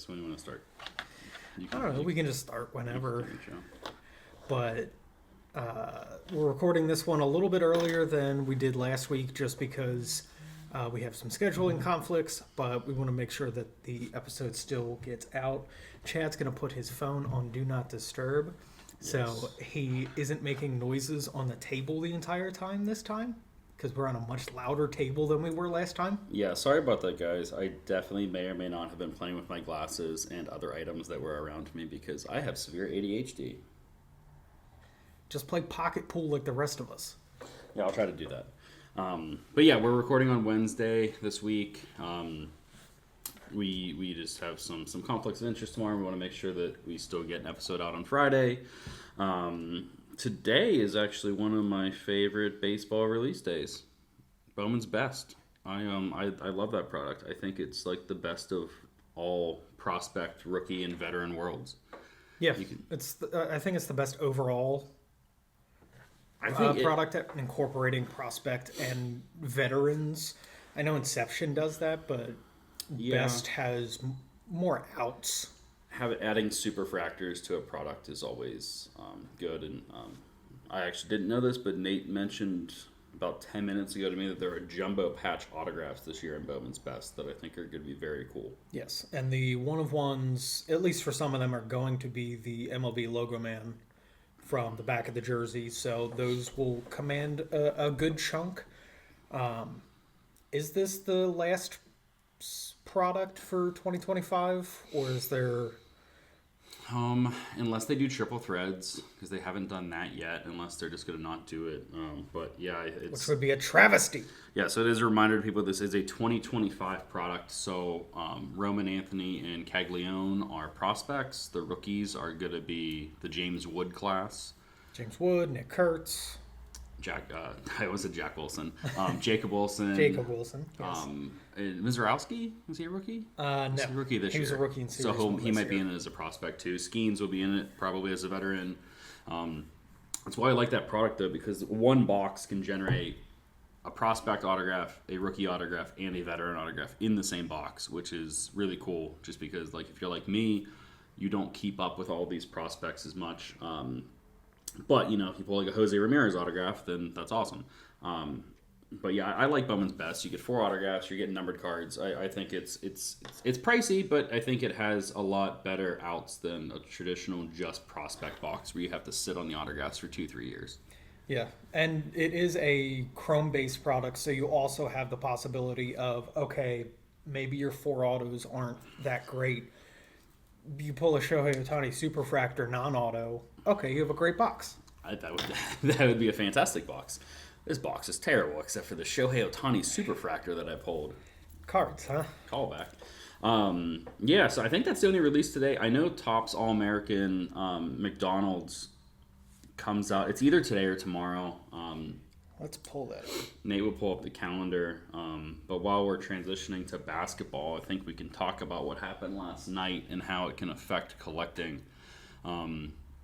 guess. When do you want to start? I don't know. We can just start whenever. But we're recording this one a little bit earlier than we did last week just because we have some scheduling conflicts, but we want to make sure that the episode still gets out. Chad's going to put his phone on Do Not Disturb, so he isn't making noises on the table the entire time this time, because we're on a much louder table than we were last time. Yeah, sorry about that, guys. I definitely may or may not have been playing with my glasses and other items that were around me because I have severe ADHD. Just play pocket pool like the rest of us. Yeah, I'll try to do that. But yeah, we're recording on Wednesday this week. We just have some conflicts of interest tomorrow. We want to make sure that we still get an episode out on Friday. Today is actually one of my favorite baseball release days. Bowman's Best. I love that product. I think it's like the best of all prospect, rookie, and veteran worlds. Yeah, I think it's the best overall product at incorporating prospect and veterans. I know Inception does that, but Best has more outs. Adding superfractors to a product is always good, and I actually didn't know this, but Nate mentioned about 10 minutes ago to me that there are jumbo patch autographs this year in Bowman's Best that I think are going to be very cool. Yes, and the one-of-ones, at least for some of them, are going to be the MLB logo man from the back of the jersey, so those will command a good chunk. Is this the last product for 2025, or is there... Unless they do triple threads, because they haven't done that yet, unless they're just going to not do it. But yeah, which would be a travesty. Yeah, so it is a reminder to people this is a 2025 product. So Roman Anthony and Caglione are prospects. The rookies are going to be the James Wood class. James Wood, Nick Kurtz. I always said Jack Wilson. Jacob Wilson. Jacob Wilson, yes. Mizorowski, is he a rookie? No. He's a rookie this year. He was a rookie in Series So 1 he might be in it as a prospect too. Skeens will be in it probably as a veteran. That's why I like that product though, because one box can generate a prospect autograph, a rookie autograph, and a veteran autograph in the same box, which is really cool just because like if you're like me, you don't keep up with all these prospects as much. But, you know, if you pull like a Jose Ramirez autograph, then that's awesome. But yeah, I like Bowman's Best. You get 4 autographs, you're getting numbered cards. I think it's pricey, but I think it has a lot better outs than a traditional just prospect box where you have to sit on the autographs for 2-3 years. Yeah, and it is a Chrome-based product, so you also have the possibility of, okay, maybe your 4 autos aren't that great. You pull a Shohei Ohtani Superfractor non-auto, okay, you have a great box. That would be a fantastic box. This box is terrible, except for the Shohei Ohtani Superfractor that I pulled. Cards, huh? Callback. Yeah, so I think that's the only release today. I know Topps All-American McDonald's comes out. It's either today or tomorrow. Let's pull that up. Nate will pull up the calendar. But while we're transitioning to basketball, I think we can talk about what happened last night and how it can affect collecting.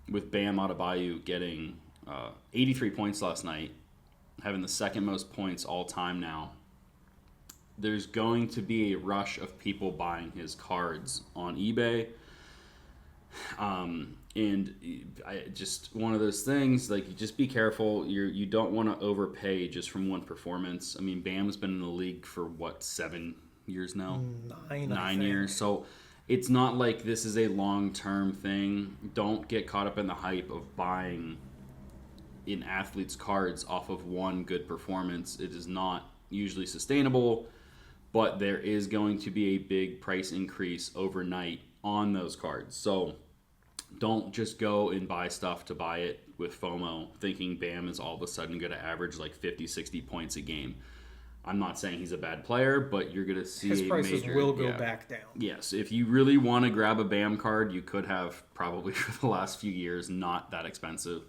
With Bam Adebayo getting 83 points last night, having the second most points all time now, there's going to be a rush of people buying his cards on eBay. And just one of those things, like, you just be careful. You don't want to overpay just from one performance. I mean, Bam's been in the league for, 7 years now? 9 years. So it's not like this is a long-term thing. Don't get caught up in the hype of buying an athlete's cards off of one good performance. It is not usually sustainable, but there is going to be a big price increase overnight on those cards. So don't just go and buy stuff to buy it with FOMO, thinking Bam is all of a sudden going to average like 50, 60 points a game. I'm not saying he's a bad player, but you're going to see his prices will go back down. Yes, if you really want to grab a Bam card, you could have probably for the last few years not that expensive.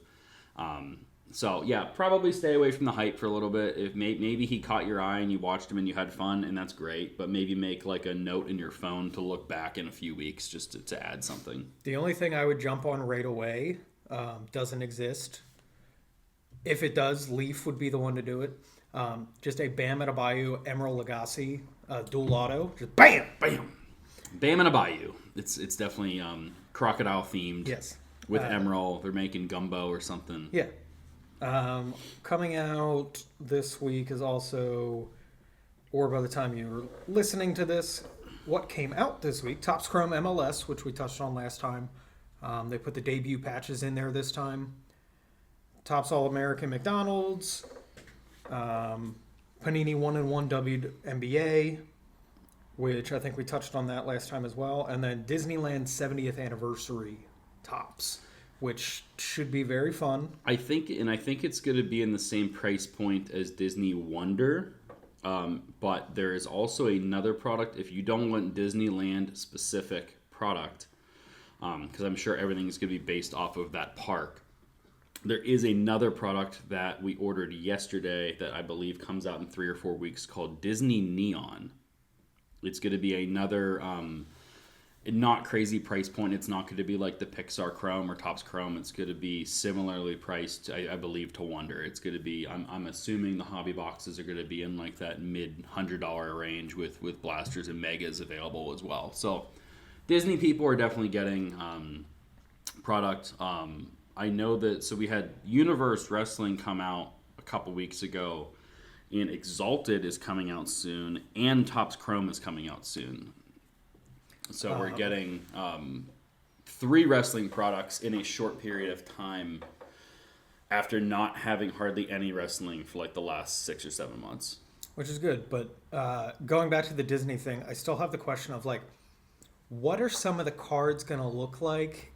So yeah, probably stay away from the hype for a little bit. If maybe he caught your eye and you watched him and you had fun, and that's great. But maybe make like a note in your phone to look back in a few weeks just to add something. The only thing I would jump on right away doesn't exist. If it does, Leaf would be the one to do it. Just a Bam Adebayo, Emerald Lagasse, dual auto. Just bam! Bam! Bam and a Bayou. It's definitely crocodile themed. Yes. With Emerald, they're making gumbo or something. Yeah. Coming out this week is also, or by the time you're listening to this, what came out this week? Topps Chrome MLS, which we touched on last time. They put the debut patches in there this time. Topps All-American McDonald's. Panini 1-in-1 WNBA, which I think we touched on that last time as well. And then Disneyland 70th Anniversary Topps, which should be very fun. I think it's going to be in the same price point as Disney Wonder, but there is also another product. If you don't want Disneyland specific product, because I'm sure everything's going to be based off of that park, there is another product that we ordered yesterday that I believe comes out in 3 or 4 weeks called Disney Neon. It's going to be another not crazy price point. It's not going to be like the Pixar Chrome or Topps Chrome. It's going to be similarly priced, I believe, to Wonder. It's going to be, I'm assuming the hobby boxes are going to be in like that mid $100 range with blasters and megas available as well. So Disney people are definitely getting product. I know that, so we had Universe Wrestling come out a couple weeks ago, and Exalted is coming out soon, and Topps Chrome is coming out soon. So we're getting 3 wrestling products in a short period of time after not having hardly any wrestling for like the last 6 or 7 months. Which is good, but going back to the Disney thing, I still have the question of like, what are some of the cards going to look like?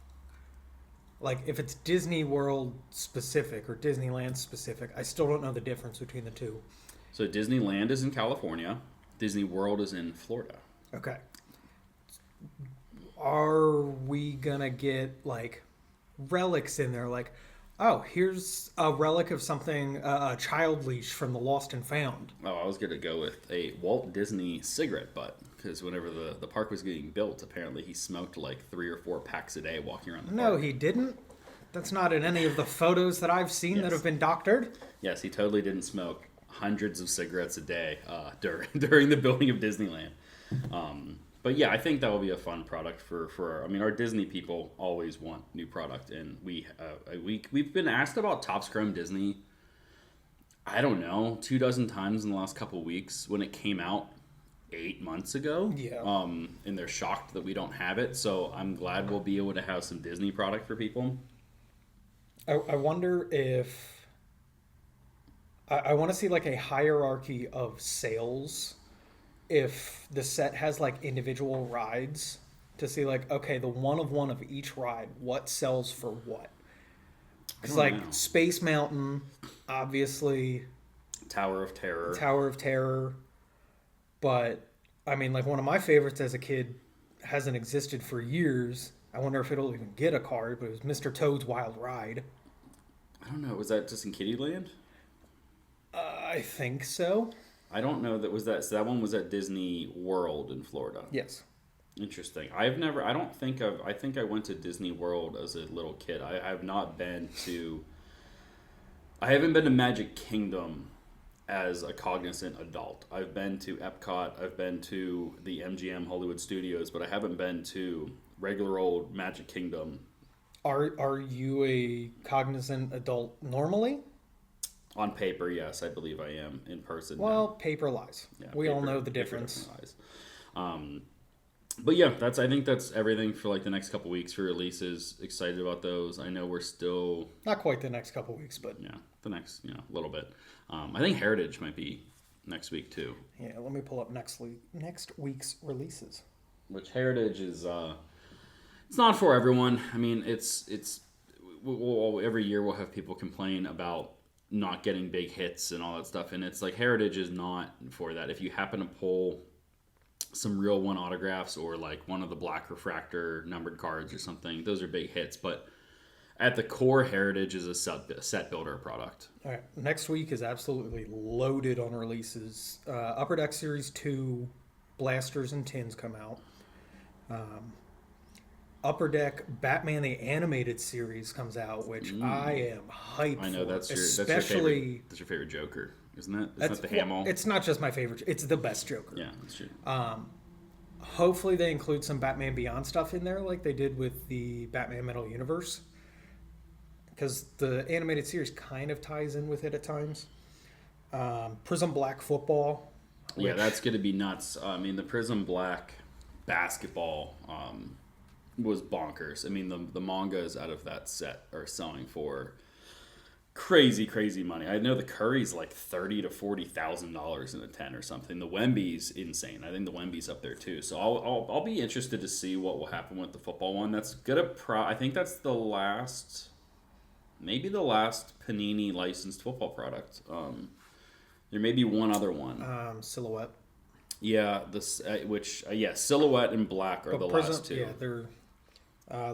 Like if it's Disney World specific or Disneyland specific, I still don't know the difference between the two. So Disneyland is in California. Disney World is in Florida. Okay. Are we gonna get like relics in there? Like, oh, here's a relic of something, a child leash from the Lost and Found. Oh, I was gonna go with a Walt Disney cigarette butt, because whenever the park was getting built, apparently he smoked like 3 or 4 packs a day walking around the park. No, he didn't. That's not in any of the photos that I've seen that have been doctored. Yes, he totally didn't smoke hundreds of cigarettes a day during the building of Disneyland. But yeah, I think that will be a fun product for I mean, our Disney people always want new product, and we've been asked about Topps Chrome Disney, I don't know, 24 times in the last couple of weeks when it came out 8 months ago. Yeah. And they're shocked that we don't have it, so I'm glad we'll be able to have some Disney product for people. I wonder if I want to see like a hierarchy of sales. If the set has like individual rides, to see like, okay, the one of each ride, what sells for what? Because like Space Mountain, obviously, Tower of Terror. But I mean, like one of my favorites as a kid hasn't existed for years. I wonder if it'll even get a card, but it was Mr. Toad's Wild Ride. I don't know. Was that just in Kittyland? I think so. I don't know. So that one was at Disney World in Florida. Yes. Interesting. I think I went to Disney World as a little kid. I haven't been to Magic Kingdom as a cognizant adult. I've been to Epcot. I've been to the MGM Hollywood Studios, but I haven't been to regular old Magic Kingdom. Are you a cognizant adult normally? On paper, yes, I believe I am. In person, well, no. Paper lies. Yeah, we all know the difference. But yeah, I think that's everything for like the next couple weeks for releases. Excited about those. I know we're still not quite the next couple weeks, but yeah, the next little bit. I think Heritage might be next week too. Yeah, let me pull up next week's releases. Which Heritage is it's not for everyone. I mean, every year we'll have people complain about not getting big hits and all that stuff, and it's like Heritage is not for that. If you happen to pull some real one autographs or like one of the black refractor numbered cards or something, those are big hits, but at the core, Heritage is a set builder product. All right, next week is absolutely loaded on releases. Upper Deck Series 2 blasters and tins come out. Upper Deck Batman the Animated Series comes out, which I am hyped for. I know that's your favorite Joker, isn't it? It's not the Hamill. It's not just my favorite. It's the best Joker. Yeah, that's true. Hopefully they include some Batman Beyond stuff in there like they did with the Batman Metal Universe. Because the animated series kind of ties in with it at times. Prism Black football. Yeah, that's going to be nuts. I mean, the Prism Black basketball was bonkers. I mean, the mangas out of that set are selling for crazy money. I know the Curry's like $30,000 to $40,000 in a 10 or something. The Wemby's insane. I think the Wemby's up there too. So I'll be interested to see what will happen with the football one. That's gonna I think that's the last, maybe the last Panini licensed football product. There may be one other one. Silhouette. Yeah, Silhouette and Black are the last two. Yeah, they're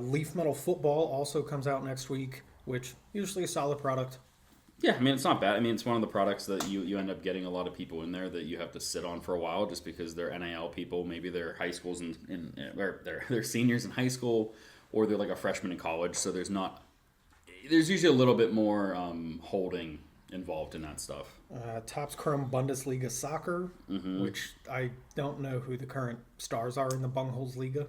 Leaf Metal Football also comes out next week, which usually a solid product. Yeah, I mean, it's not bad. I mean, it's one of the products that you end up getting a lot of people in there that you have to sit on for a while just because they're NIL people. Maybe they're high schools or they're seniors in high school, or they're like a freshman in college. So there's usually a little bit more holding involved in that stuff. Topps Chrome Bundesliga Soccer, which I don't know who the current stars are in the Bungholes Liga.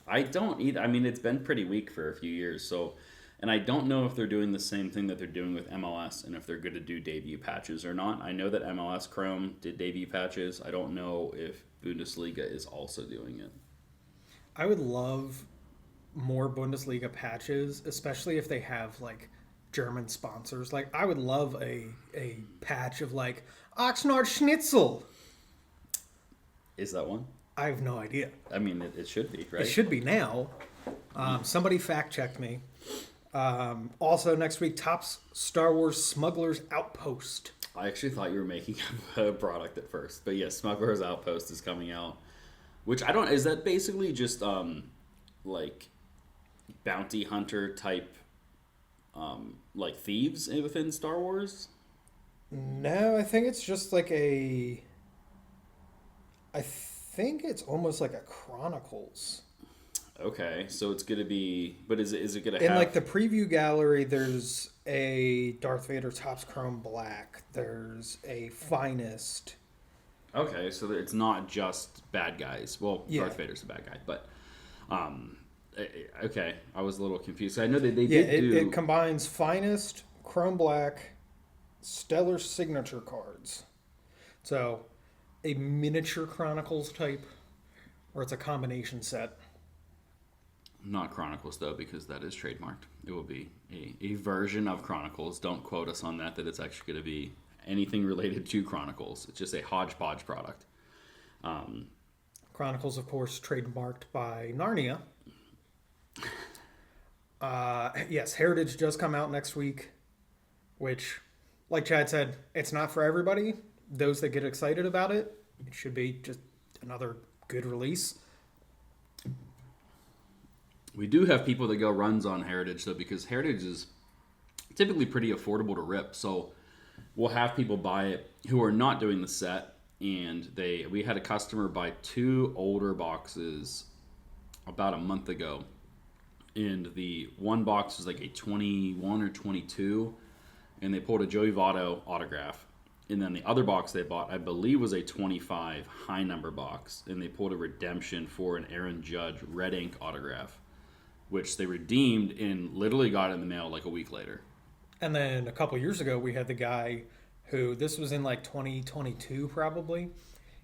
I don't either. I mean, it's been pretty weak for a few years, so... And I don't know if they're doing the same thing that they're doing with MLS and if they're going to do debut patches or not. I know that MLS Chrome did debut patches. I don't know if Bundesliga is also doing it. I would love more Bundesliga patches, especially if they have, like, German sponsors. Like, I would love a patch of, like, Oxnard Schnitzel. Is that one? I have no idea. I mean, it should be, right? It should be now. Somebody fact-checked me. Also, next week, Topps Star Wars Smuggler's Outpost. I actually thought you were making a product at first. But yes, Smuggler's Outpost is coming out. Which I don't... Is that basically just, like, bounty hunter type, like, thieves within Star Wars? No, I think it's just like a... I think it's almost like a Chronicles. Okay, so it's gonna be, but is it gonna have... In like the preview gallery, there's a Darth Vader Topps Chrome Black. There's a Finest. Okay, so it's not just bad guys. Well, yeah. Darth Vader's a bad guy, but okay, I was a little confused. I know they did do... It combines Finest, Chrome Black, Stellar Signature cards. So a miniature Chronicles type, or it's a combination set. Not Chronicles, though, because that is trademarked. It will be a version of Chronicles. Don't quote us on that it's actually going to be anything related to Chronicles. It's just a hodgepodge product. Chronicles, of course, trademarked by Narnia. Yes, Heritage does come out next week, which, like Chad said, it's not for everybody. Those that get excited about it, it should be just another good release. We do have people that go runs on Heritage, though, because Heritage is typically pretty affordable to rip. So we'll have people buy it who are not doing the set, and we had a customer buy 2 older boxes about a month ago, and the one box was like a 21 or 22, and they pulled a Joey Votto autograph. And then the other box they bought, I believe, was a 25 high number box, and they pulled a redemption for an Aaron Judge red ink autograph, which they redeemed and literally got in the mail like a week later. And then a couple years ago, we had the guy who, this was in like 2022 probably,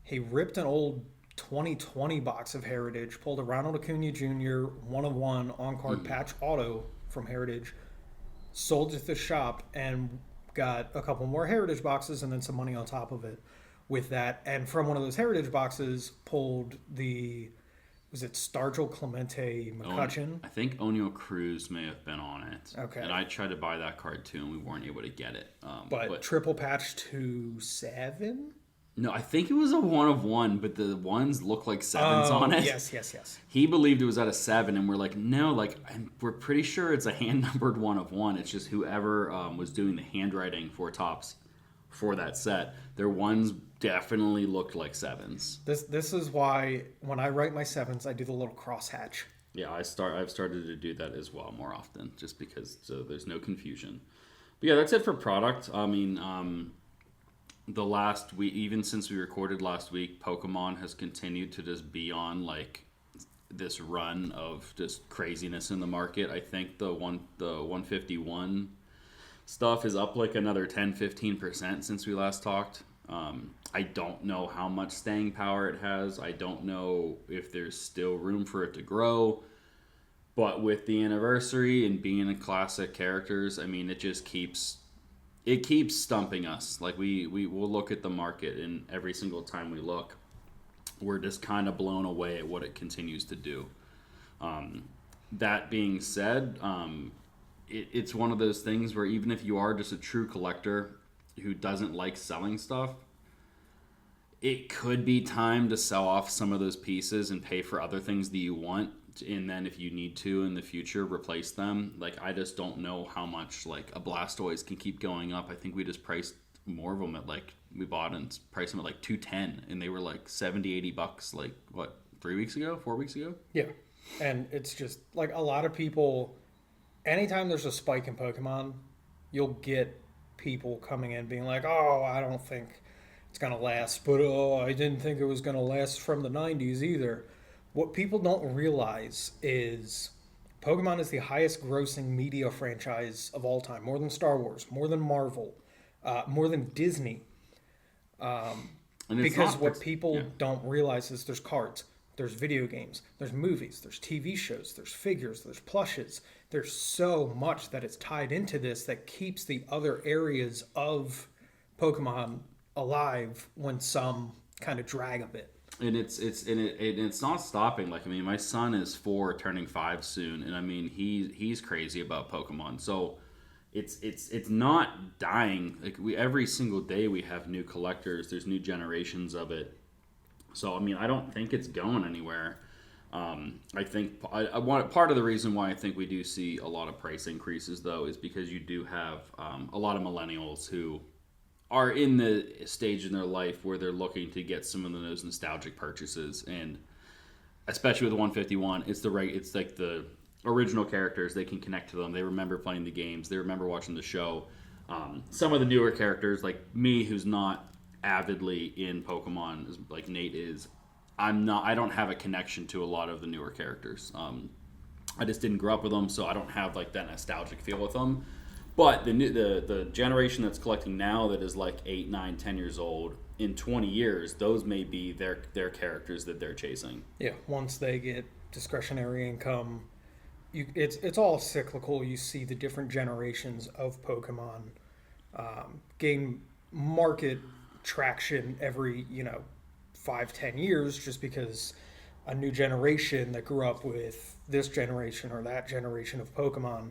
he ripped an old 2020 box of Heritage, pulled a Ronald Acuna Jr. 1-of-1 on-card patch auto from Heritage, sold it to the shop, and got a couple more Heritage boxes and then some money on top of it with that. And from one of those Heritage boxes, pulled the... Was it Stargell Clemente McCutcheon? I think O'Neal Cruz may have been on it. Okay. And I tried to buy that card too, and we weren't able to get it. But triple patch to 7? No, I think it was a 1-of-1, but the ones look like 7s on it. Yes. He believed it was at a 7, and we're like, no, we're pretty sure it's a hand-numbered 1-of-1. It's just whoever was doing the handwriting for Topps for that set, their ones definitely looked like 7s. This is why when I write my 7s, I do the little crosshatch. Yeah, I've started to do that as well more often, just because so there's no confusion. But yeah, that's it for product. I mean, the last week, even since we recorded last week, Pokemon has continued to just be on like this run of just craziness in the market. I think the 151 stuff is up like another 10-15% since we last talked. I don't know how much staying power it has. I don't know if there's still room for it to grow. But with the anniversary and being a classic characters, I mean, it just keeps stumping us. Like we will look at the market, and every single time we look, we're just kind of blown away at what it continues to do. That being said, it's one of those things where even if you are just a true collector who doesn't like selling stuff, it could be time to sell off some of those pieces and pay for other things that you want, and then if you need to in the future replace them. Like, I just don't know how much like a Blastoise can keep going up. I think we just priced more of them at like, we bought and priced them at like $210, and they were like $70-$80 like what, 4 weeks ago. Yeah. And it's just like a lot of people, anytime there's a spike in Pokemon, you'll get people coming in being like, oh, I don't think it's going to last, but oh, I didn't think it was going to last from the 90s either. What people don't realize is Pokemon is the highest grossing media franchise of all time, more than Star Wars, more than Marvel, more than Disney. Because what people don't realize is there's cards, there's video games, there's movies, there's TV shows, there's figures, there's plushes. There's so much that is tied into this that keeps the other areas of Pokemon alive when some kind of drag a bit. And it's not stopping. Like, I mean, my son is 4, turning 5 soon, and I mean he's crazy about Pokemon. So it's not dying. Like, every single day we have new collectors. There's new generations of it. So I mean, I don't think it's going anywhere. I think part of the reason why I think we do see a lot of price increases though is because you do have a lot of millennials who are in the stage in their life where they're looking to get some of those nostalgic purchases, and especially with the 151, it's like the original characters. They can connect to them. They remember playing the games. They remember watching the show. Some of the newer characters, like me, who's not avidly in Pokemon like Nate is, I don't have a connection to a lot of the newer characters. I just didn't grow up with them, so I don't have like that nostalgic feel with them. But the generation that's collecting now that is like 8, 9, 10 years old, in 20 years, those may be their characters that they're chasing. Yeah, once they get discretionary income, it's all cyclical. You see the different generations of Pokemon gain market traction every 5-10 years, just because a new generation that grew up with this generation or that generation of Pokemon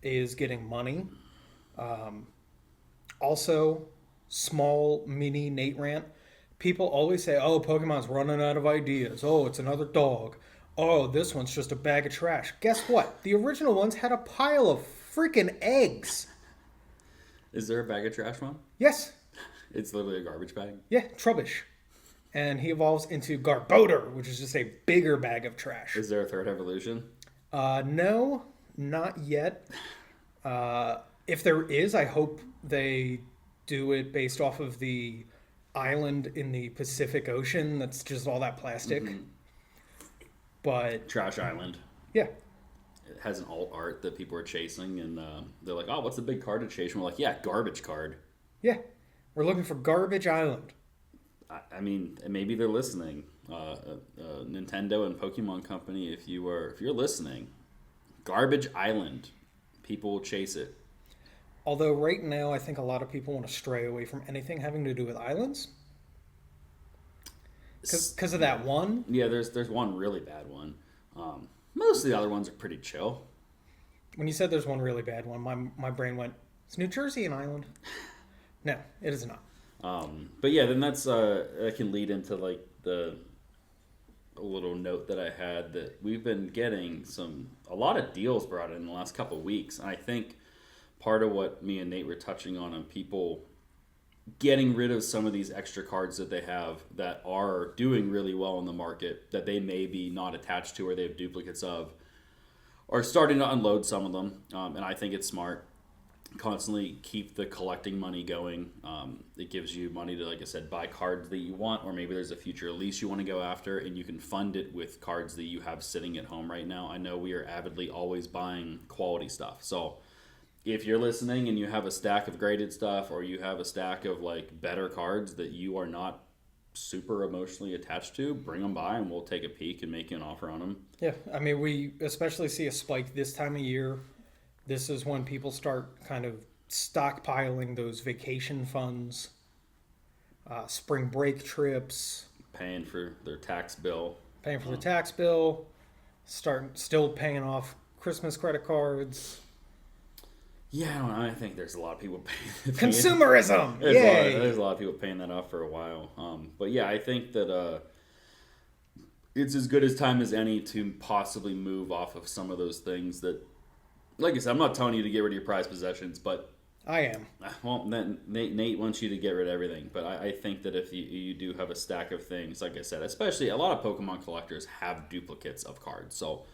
is getting money. Also, small mini Nate rant. People always say, oh, Pokemon's running out of ideas. Oh, it's another dog. Oh, this one's just a bag of trash. Guess what? The original ones had a pile of freaking eggs. Is there a bag of trash one? Yes. It's literally a garbage bag? Yeah, Trubbish. And he evolves into Garbodor, which is just a bigger bag of trash. Is there a third evolution? No, not yet. If there is, I hope they do it based off of the island in the Pacific Ocean that's just all that plastic. Mm-hmm. But Trash Island. Yeah. It has an alt art that people are chasing, and they're like, oh, what's the big card to chase? And we're like, yeah, garbage card. Yeah. We're looking for Garbage Island. I mean, maybe they're listening. Nintendo and Pokemon Company, if you're listening, Garbage Island. People will chase it. Although right now, I think a lot of people want to stray away from anything having to do with islands. Because of that one? Yeah, there's one really bad one. Most of the other ones are pretty chill. When you said there's one really bad one, my brain went, is New Jersey an island? No, it is not. But yeah, then that can lead into like a little note that I had that we've been getting a lot of deals brought in the last couple of weeks. And I think part of what me and Nate were touching on people getting rid of some of these extra cards that they have that are doing really well in the market that they may be not attached to or they have duplicates of, are starting to unload some of them. And I think it's smart. constantly keep the collecting money going. It gives you money to, like I said, buy cards that you want, or maybe there's a future release you want to go after, and you can fund it with cards that you have sitting at home right now. I know we are avidly always buying quality stuff. So if you're listening and you have a stack of graded stuff, or you have a stack of like better cards that you are not super emotionally attached to, bring them by and we'll take a peek and make you an offer on them. Yeah, I mean, we especially see a spike this time of year. This is when people start kind of stockpiling those vacation funds, spring break trips, Paying for their tax bill. the tax bill, still paying off Christmas credit cards. Yeah, I don't know. I think there's a lot of people paying. Consumerism! There's a lot of people paying that off for a while. But yeah, I think that it's as good as time as any to possibly move off of some of those things that, like I said, I'm not telling you to get rid of your prized possessions, but I am. Well, then Nate wants you to get rid of everything. But I think that if you do have a stack of things, like I said, especially a lot of Pokemon collectors have duplicates of cards. So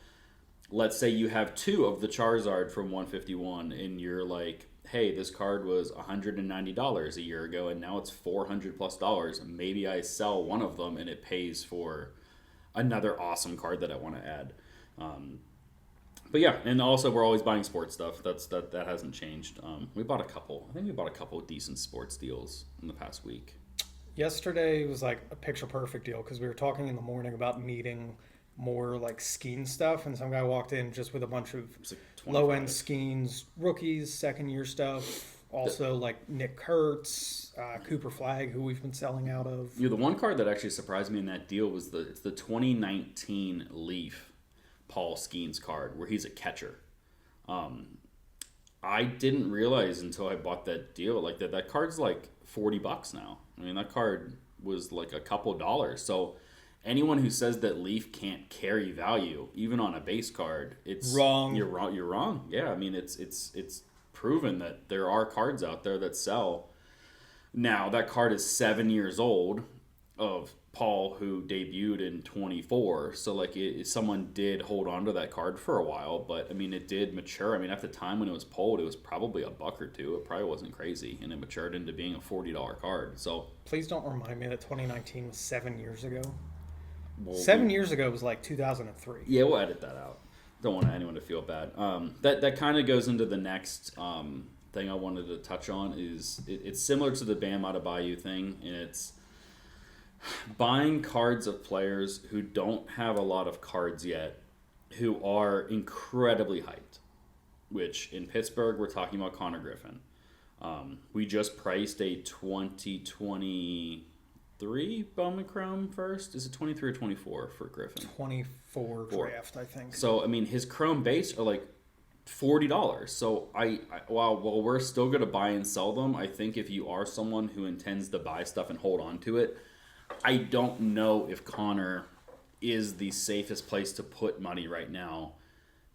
let's say you have 2 of the Charizard from 151, and you're like, hey, this card was $190 a year ago, and now it's $400+. Maybe I sell one of them, and it pays for another awesome card that I want to add. But yeah, and also we're always buying sports stuff. That hasn't changed. We bought a couple. I think we bought a couple of decent sports deals in the past week. Yesterday was like a picture perfect deal because we were talking in the morning about needing more like skiing stuff, and some guy walked in just with a bunch of low end skeins, rookies, second year stuff. Also like Nick Kurtz, Cooper Flagg, who we've been selling out of. Yeah, the one card that actually surprised me in that deal was the 2019 Leaf Paul Skeens card where he's a catcher. I didn't realize until I bought that deal like that card's like $40 now. I mean, that card was like a couple dollars. So anyone who says that Leaf can't carry value, even on a base card, it's wrong. You're wrong. You're wrong. Yeah, I mean it's proven that there are cards out there that sell. Now that card is 7 years old of Paul, who debuted in 24. So like someone did hold on to that card for a while, but I mean it did mature. I mean at the time when it was pulled, it was probably $1 or $2. It probably wasn't crazy, and it matured into being a $40 card. So please don't remind me that 2019 was 7 years ago. Well, 7 years ago was like 2003. Yeah, we'll edit that out. Don't want anyone to feel bad. That kind of goes into the next thing I wanted to touch on. Is it's similar to the Bam Adebayo thing, and it's buying cards of players who don't have a lot of cards yet, who are incredibly hyped. Which in Pittsburgh we're talking about Connor Griffin. We just priced a 2023 Bowman Chrome first. Is it 23 or 24 for Griffin? 24 draft, I think. So I mean, his Chrome base are like $40. So while we're still going to buy and sell them, I think if you are someone who intends to buy stuff and hold on to it, I don't know if Connor is the safest place to put money right now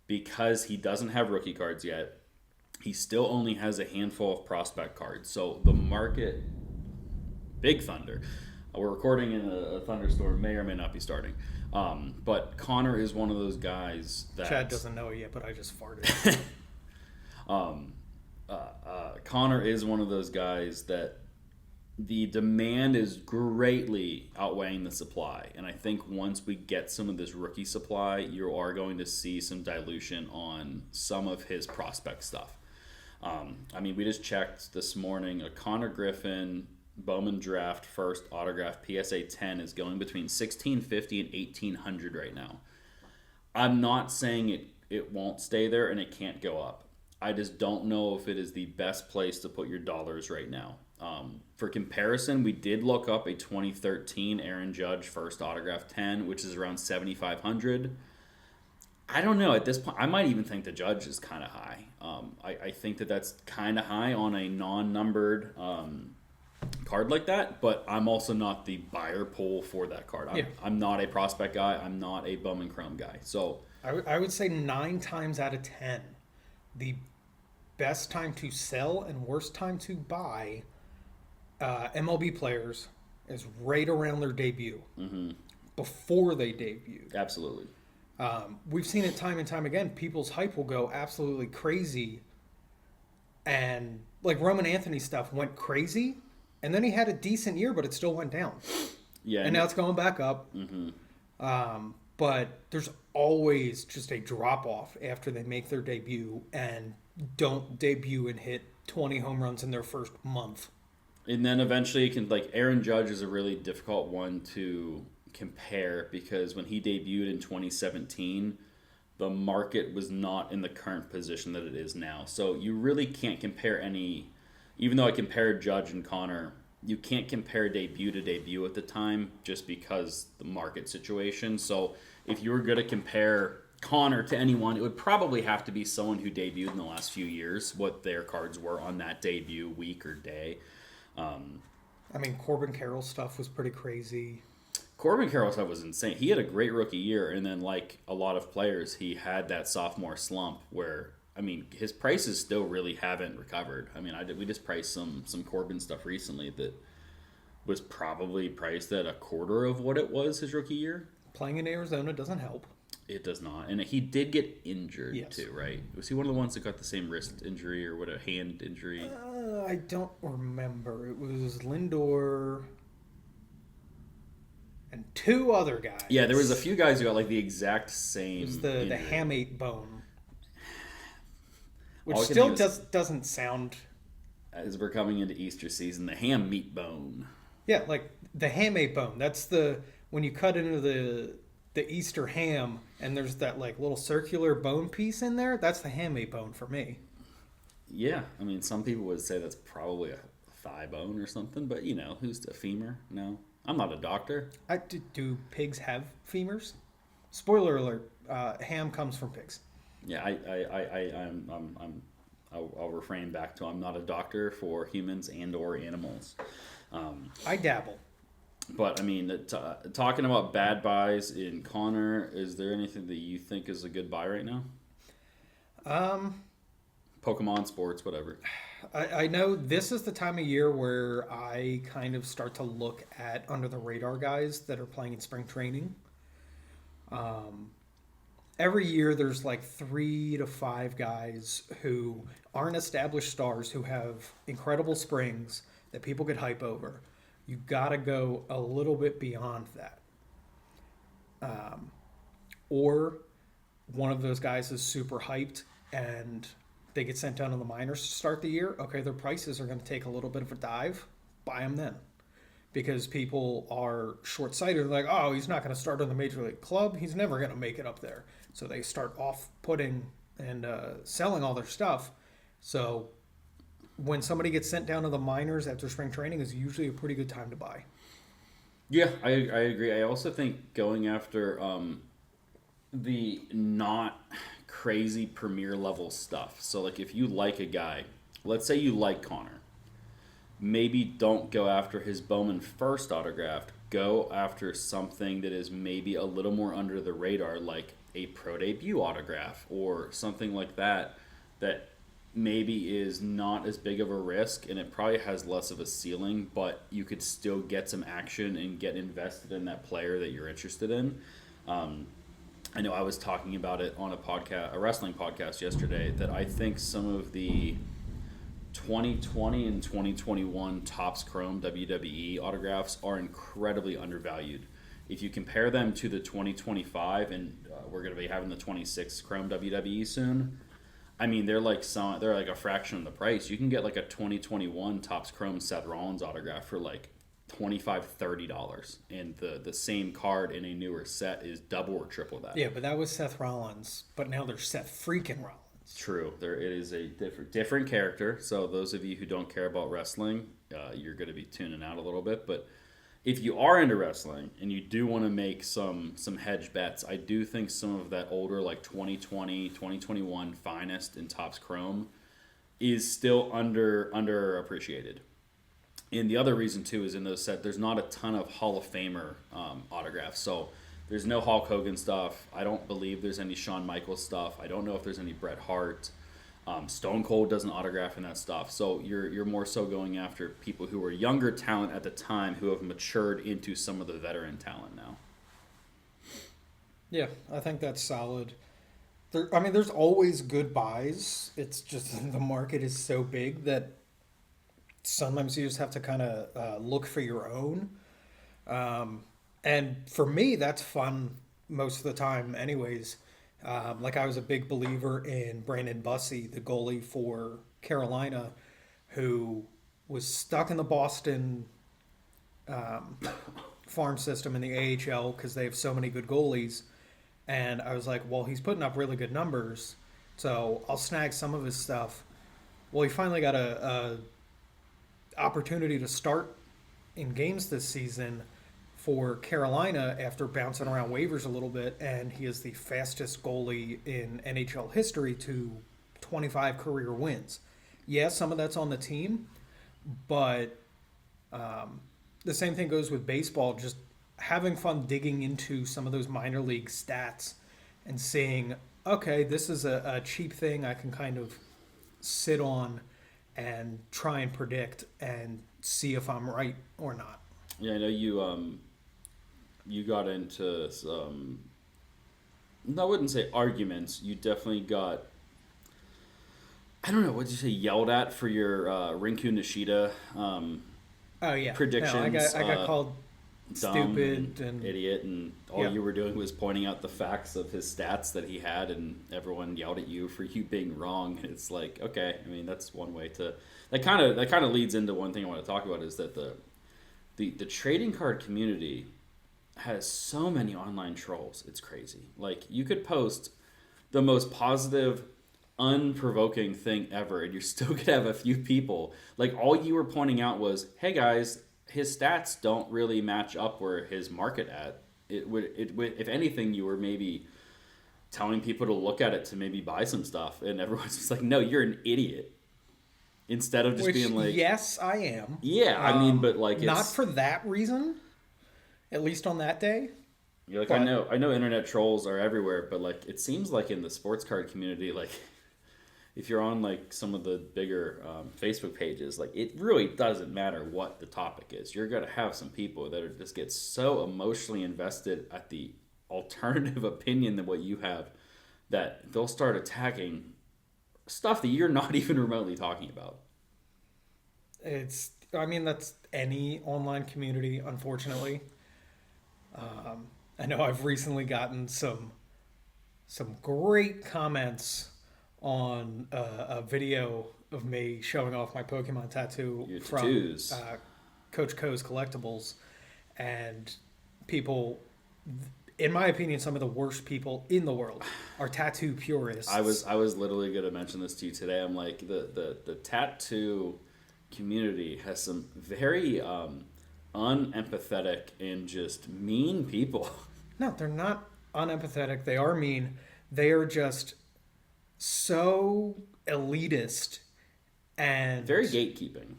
because he doesn't have rookie cards yet. He still only has a handful of prospect cards. So the market, big thunder. We're recording in a thunderstorm, may or may not be starting. But Connor is one of those guys that... Chad doesn't know it yet, but I just farted. Connor is one of those guys that the demand is greatly outweighing the supply. And I think once we get some of this rookie supply, you are going to see some dilution on some of his prospect stuff. I mean, we just checked this morning, a Connor Griffin Bowman Draft first autograph PSA 10 is going between $1,650 and $1,800 right now. I'm not saying it won't stay there and it can't go up. I just don't know if it is the best place to put your dollars right now. For comparison, we did look up a 2013 Aaron Judge first autograph 10, which is around $7,500. I don't know. At this point, I might even think the Judge is kind of high. I think that's kind of high on a non-numbered card like that, but I'm also not the buyer pool for that card. I'm not a prospect guy. I'm not a Bowman Chrome guy. So I would say 9 times out of 10, the best time to sell and worst time to buy MLB players is right around their debut, before they debut. Absolutely. We've seen it time and time again. People's hype will go absolutely crazy And like Roman Anthony stuff went crazy, and then he had a decent year, but it still went down. Yeah, and now it's going back up. Mm-hmm. But there's always just a drop off after they make their debut and don't debut and hit 20 home runs in their first month. And then eventually you can, like, Aaron Judge is a really difficult one to compare because when he debuted in 2017, the market was not in the current position that it is now. So you really can't compare any, even though I compared Judge and Connor, you can't compare debut to debut at the time just because the market situation. So if you were going to compare Connor to anyone, it would probably have to be someone who debuted in the last few years, what their cards were on that debut week or day. I mean, Corbin Carroll stuff was pretty crazy. Corbin Carroll stuff was insane. He had a great rookie year, and then, like a lot of players, he had that sophomore slump where, I mean, his prices still really haven't recovered. I mean, we just priced some Corbin stuff recently that was probably priced at a quarter of what it was his rookie year. Playing in Arizona doesn't help. It does not. And he did get injured, yes. too, right? Was he one of the ones that got the same wrist injury or what, a hand injury? I don't remember. It was Lindor and two other guys. Yeah, there was a few guys who got like the exact same. It was the injury. hamate bone, which still doesn't sound. As we're coming into Easter season, the ham meat bone. Yeah, like the hamate bone. That's when you cut into the Easter ham and there's that like little circular bone piece in there. That's the hamate bone for me. Yeah, I mean, some people would say that's probably a thigh bone or something, but you know, who's a femur? No, I'm not a doctor. Do pigs have femurs? Spoiler alert: ham comes from pigs. Yeah, I'll refrain back to I'm not a doctor for humans and or animals. I dabble. But I mean, talking about bad buys in Connor, is there anything that you think is a good buy right now? Pokemon, sports, whatever. I know this is the time of year where I kind of start to look at under the radar guys that are playing in spring training. Every year there's like 3 to 5 guys who aren't established stars who have incredible springs that people get hype over. You gotta go a little bit beyond that. Or one of those guys is super hyped and they get sent down to the minors to start the year. Okay, their prices are going to take a little bit of a dive. Buy them then. Because people are short-sighted. Like, oh, he's not going to start on the Major League club. He's never going to make it up there. So they start off-putting and selling all their stuff. So when somebody gets sent down to the minors after spring training is usually a pretty good time to buy. Yeah, I agree. I also think going after the not crazy premier level stuff. So like if you like a guy, let's say you like Connor, maybe don't go after his Bowman first autograph. Go after something that is maybe a little more under the radar, like a pro debut autograph or something like that maybe is not as big of a risk and it probably has less of a ceiling, but you could still get some action and get invested in that player that you're interested in. I know I was talking about it on a wrestling podcast yesterday, that I think some of the 2020 and 2021 Topps Chrome WWE autographs are incredibly undervalued. If you compare them to the 2025, and we're going to be having the 26 Chrome WWE soon, I mean, they're like a fraction of the price. You can get like a 2021 Topps Chrome Seth Rollins autograph for like $25, $30, and the same card in a newer set is double or triple that. Yeah, but that was Seth Rollins, but now there's Seth freaking Rollins. True, it is a different character. So those of you who don't care about wrestling, you're going to be tuning out a little bit. But if you are into wrestling and you do want to make some hedge bets, I do think some of that older like 2020, 2021 Finest and Topps Chrome is still underappreciated. And the other reason, too, is in those sets, there's not a ton of Hall of Famer autographs. So there's no Hulk Hogan stuff. I don't believe there's any Shawn Michaels stuff. I don't know if there's any Bret Hart. Stone Cold doesn't autograph in that stuff. So you're more so going after people who were younger talent at the time who have matured into some of the veteran talent now. Yeah, I think that's solid. There's always good buys. It's just the market is so big that sometimes you just have to kind of look for your own. And for me, that's fun most of the time, anyways. Like I was a big believer in Brandon Bussey, the goalie for Carolina, who was stuck in the Boston farm system in the AHL because they have so many good goalies. And I was like, well, he's putting up really good numbers, so I'll snag some of his stuff. Well, he finally got a opportunity to start in games this season for Carolina after bouncing around waivers a little bit, and he is the fastest goalie in NHL history to 25 career wins. Yeah, some of that's on the team, but the same thing goes with baseball. Just having fun digging into some of those minor league stats and seeing, okay, this is a cheap thing I can kind of sit on and try and predict and see if I'm right or not. Yeah, I know you got into some, I wouldn't say arguments. You definitely got, I don't know, what did you say, yelled at for your Rinku Nishida Oh yeah, predictions. No, I got called stupid and idiot, and all you were doing was pointing out the facts of his stats that he had, and everyone yelled at you for you being wrong. It's like, okay, I mean, that's one way to, that kind of leads into one thing I want to talk about, is that the trading card community has so many online trolls. It's crazy. Like, you could post the most positive, unprovoking thing ever, and you're still gonna have a few people, like, all you were pointing out was, hey guys, his stats don't really match up where his market at. It would if anything, you were maybe telling people to look at it to maybe buy some stuff, and everyone's just like, no, you're an idiot. Instead of just being like, yes, I am. Yeah, I mean, but like, it's not for that reason. At least on that day. You're like, but, I know internet trolls are everywhere, but like, it seems like in the sports card community, like, if you're on like some of the bigger Facebook pages, like, it really doesn't matter what the topic is. You're gonna have some people that are just get so emotionally invested at the alternative opinion than what you have, that they'll start attacking stuff that you're not even remotely talking about. That's any online community, unfortunately. I know I've recently gotten some great comments on a video of me showing off my Pokemon tattoo from Coach Ko's Collectibles, and people, in my opinion, some of the worst people in the world are tattoo purists. I was literally going to mention this to you today. I'm like, the tattoo community has some very unempathetic and just mean people. No, they're not unempathetic. They are mean. They are just so elitist and very gatekeeping.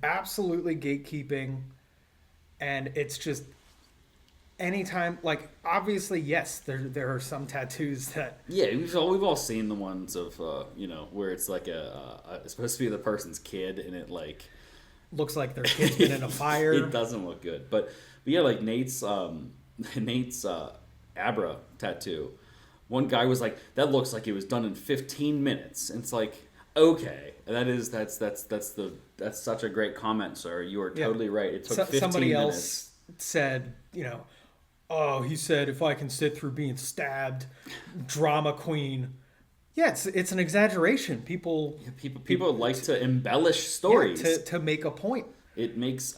Absolutely gatekeeping. And it's just anytime, like, obviously, yes, there are some tattoos that we've all seen the ones of where it's like it's supposed to be the person's kid, and it like looks like their kid's been in a fire. It doesn't look good. But yeah, like Nate's Abra tattoo. One guy was like, that looks like it was done in 15 minutes. And it's like, okay, that's such a great comment, sir. You are totally right. It took 15 somebody minutes. Else said, oh, he said, if I can sit through being stabbed, drama queen. Yeah, it's an exaggeration. People like to embellish stories to make a point. It makes,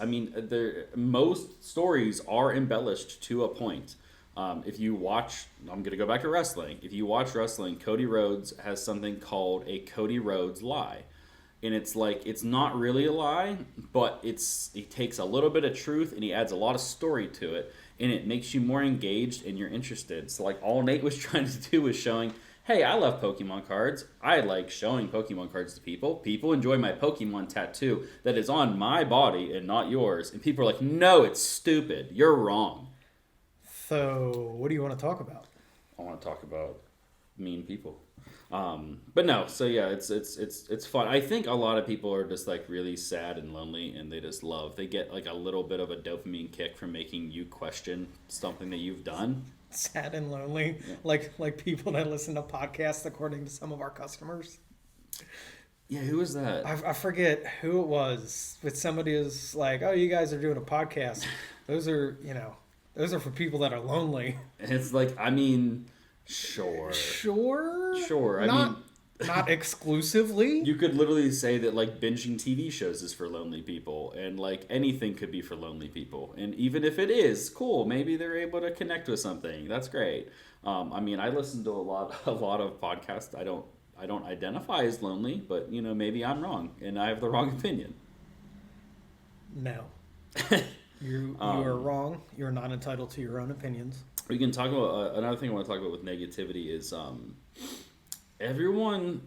most stories are embellished to a point. If you watch, I'm going to go back to wrestling. If you watch wrestling, Cody Rhodes has something called a Cody Rhodes lie. And it's like, it's not really a lie, but he takes a little bit of truth and he adds a lot of story to it. And it makes you more engaged and you're interested. So like, all Nate was trying to do was showing, hey, I love Pokemon cards. I like showing Pokemon cards to people. People enjoy my Pokemon tattoo that is on my body and not yours. And people are like, no, it's stupid. You're wrong. So, what do you want to talk about? I want to talk about mean people. But no, so yeah, it's fun. I think a lot of people are just like really sad and lonely, and they get like a little bit of a dopamine kick from making you question something that you've done. sad and lonely, Yeah. like people that listen to podcasts, according to some of our customers. Yeah, who was that? I forget who it was, but somebody was like, "Oh, you guys are doing a podcast. Those are, those are for people that are lonely." It's like, I mean, sure. Sure. I mean, Not exclusively. you could literally say that like binging TV shows is for lonely people, and like anything could be for lonely people. And even if it is, cool, maybe they're able to connect with something. That's great. I mean, I listen to a lot of podcasts. I don't identify as lonely, but maybe I'm wrong and I have the wrong opinion. No. You are wrong. You're not entitled to your own opinions. We can talk about another thing I want to talk about with negativity is everyone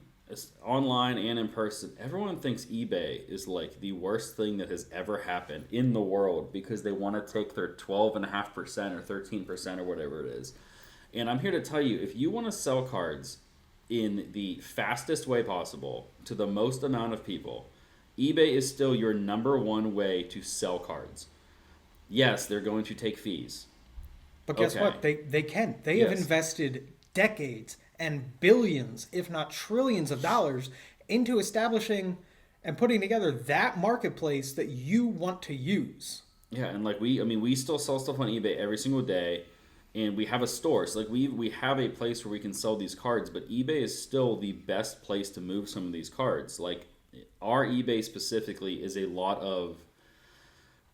online and in person, everyone thinks eBay is like the worst thing that has ever happened in the world because they want to take their 12.5% or 13% or whatever it is. And I'm here to tell you, if you want to sell cards in the fastest way possible to the most amount of people, eBay is still your number one way to sell cards. Yes, they're going to take fees. But guess what? They can. They have invested decades and billions, if not trillions of dollars into establishing and putting together that marketplace that you want to use. Yeah, and like we still sell stuff on eBay every single day, and we have a store. So like we have a place where we can sell these cards, but eBay is still the best place to move some of these cards. Like our eBay specifically is a lot of